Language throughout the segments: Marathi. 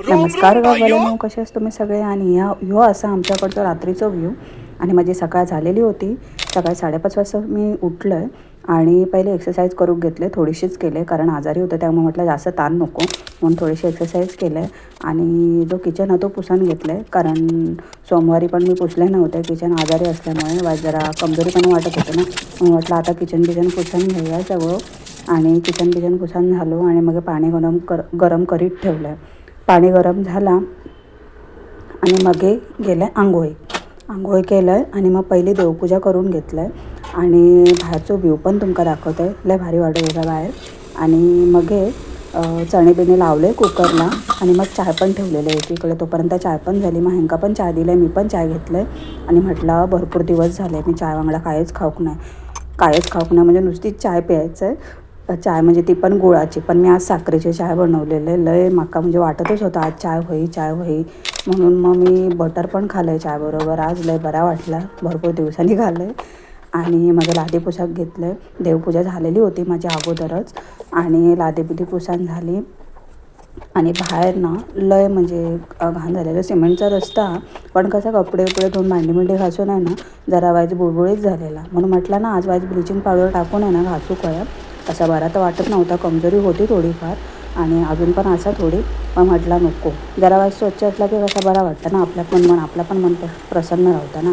नमस्कार गाववाल्यानो, कसे असतो तुम्ही सगळे. आणि ह्यो असा आमच्याकडचं रात्रीचं व्ह्यू. आणि माझी सकाळ झालेली होती. सकाळी 5:30 वाजता मी उठलं आहे आणि पहिले एक्सरसाइज करून घेतले, थोडीशीच केले कारण आजारी होते, त्यामुळे म्हटलं जास्त ताण नको म्हणून थोडीशी एक्सरसाइज केलं आहे. आणि जो किचन आहे तो पुसून घेतला आहे कारण सोमवारी पण मी पुसले नव्हते. किचन आजारी असल्यामुळे जरा कमजोरी पण वाटत होतं ना, मग म्हटलं आता किचन पुसून घेऊया सगळं. आणि किचन पुसून झालो आणि मग पाणी गरम करीत ठेवलं आहे. पाणी गरम झाला आणि मग गेलं आंघोळी केलं आहे आणि मग पहिली देवपूजा करून घेतलं आहे. आणि बाहेरचं व्ह्यू पण तुमका दाखवत आहे, लय भारी वाटत होता बाहेर. आणि मग चणे बिणे लावले कुकरला आणि मग चाय पण ठेवलेलं आहे एकीकडे. तोपर्यंत चाय पण झाली, मग ह्यांका पण चाय दिलं आहे, मी पण चाय घेतलं आहे. आणि म्हटलं भरपूर दिवस झाले मी चाय वांगडा काहीच खाऊक नाही म्हणजे नुसतीच चाय प्यायचं आहे. चाय म्हणजे ती पण गुळाची, पण मी आज साखरेची चाय बनवलेलं लय माका म्हणजे वाटतच होतं आज चाय होई म्हणून मग मी बटर पण खाल्लं आहे चायबरोबर. आज लय बरा वाटला, भरपूर दिवसांनी खाल्लं आहे. आणि माझं लादी पुसाक घेतलं आहे. देवपूजा झालेली होती माझ्या अगोदरच आणि लादी पुसान झाली. आणि बाहेर ना लय म्हणजे घाण झालेलं सिमेंटचा रस्ता, पण कसं कपडे धुवून भांडी घासून आहे ना जरा वाईज बुळबुळीत झालेला, म्हणून म्हटलं ना आज वाईज ब्लिचिंग पावडर टाकून आहे ना घासू कया. असा बरा तर वाटत नव्हता, कमजोरी होती थोडीफार आणि अजून पण असा थोडी, पण म्हटला नको जरा वाईज स्वच्छ असला की कसा बरा वाटतं ना, आपला पण मन प्रसन्न राहतं ना.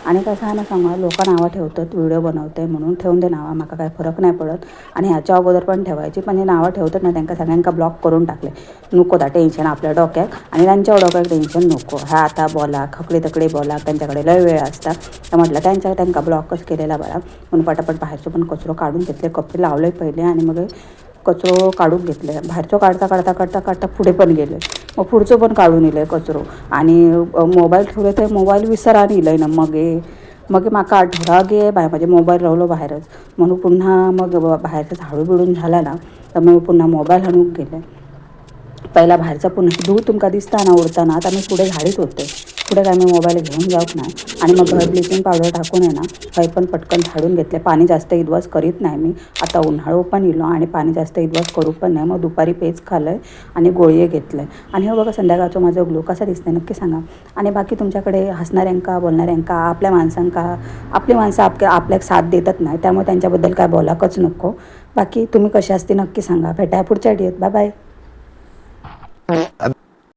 आणि कसं आहे ना सांगा, लोक नावं ठेवतात व्हिडिओ बनवते म्हणून, ठेवून दे नावं, माका काय फरक नाही पडत. आणि ह्याच्या अगोदर पण ठेवायची, पण हे नावं ठेवतात ना त्यांना सगळ्यांका ब्लॉक करून टाकले. नको दा टेन्शन आपल्या डोक्यात, आणि त्यांच्या डोक्यात टेन्शन नको. हा आता बोला खकडे तकडे बोला, त्यांच्याकडे लय वेळ असता, तर म्हटलं त्यांका ब्लॉकच केलेला बरा. म्हणून पटापट बाहेरचं पण कचरो काढून घेतले, कपडे लावले पहिले आणि मग कचरो काढून घेतले. बाहेरचं काढता पुढे पण गेले, मग पुढचं पण काढून इलं कचरो. आणि मोबाईल ठेवले तर मोबाईल विसरान इलं ना, मग माका आठवडा गे माझे मोबाईल राहिलो बाहेरच. म्हणून पुन्हा मग बाहेरचं झाडू बिडून झाला ना, तर मग पुन्हा मोबाईल हाणून गेले. पहिला बाहेरचा पुन्हा धूळ तुमका दिसताना उडताना, आता मी पुढे झाडीत होते, पुढे काय मी मोबाईल घेऊन जाऊक नाही. आणि मग ब्लिचिंग पावडर टाकून आहे ना काही पण पटकन झाडून घेतले. पाणी जास्त इद्वास करीत नाही मी, आता उन्हाळो पण इलो आणि पाणी जास्त इद्वास करू पण नाही. मग दुपारी पेज खाल्लं आहे आणि गोळी घेतलं आहे. आणि हे बघा संध्याकाळचं माझं ग्लो कसा दिसतंय नक्की सांगा. आणि बाकी तुमच्याकडे हसणाऱ्यांका बोलणाऱ्यांका, आपल्या माणसांका, आपली माणसं आपल्याक साथ देतात नाही, त्यामुळे त्यांच्याबद्दल काय बोलाकच नको. बाकी तुम्ही कसे असते नक्की सांगा. भेटाय पुढच्या व्हिडिओत, बाय बाय.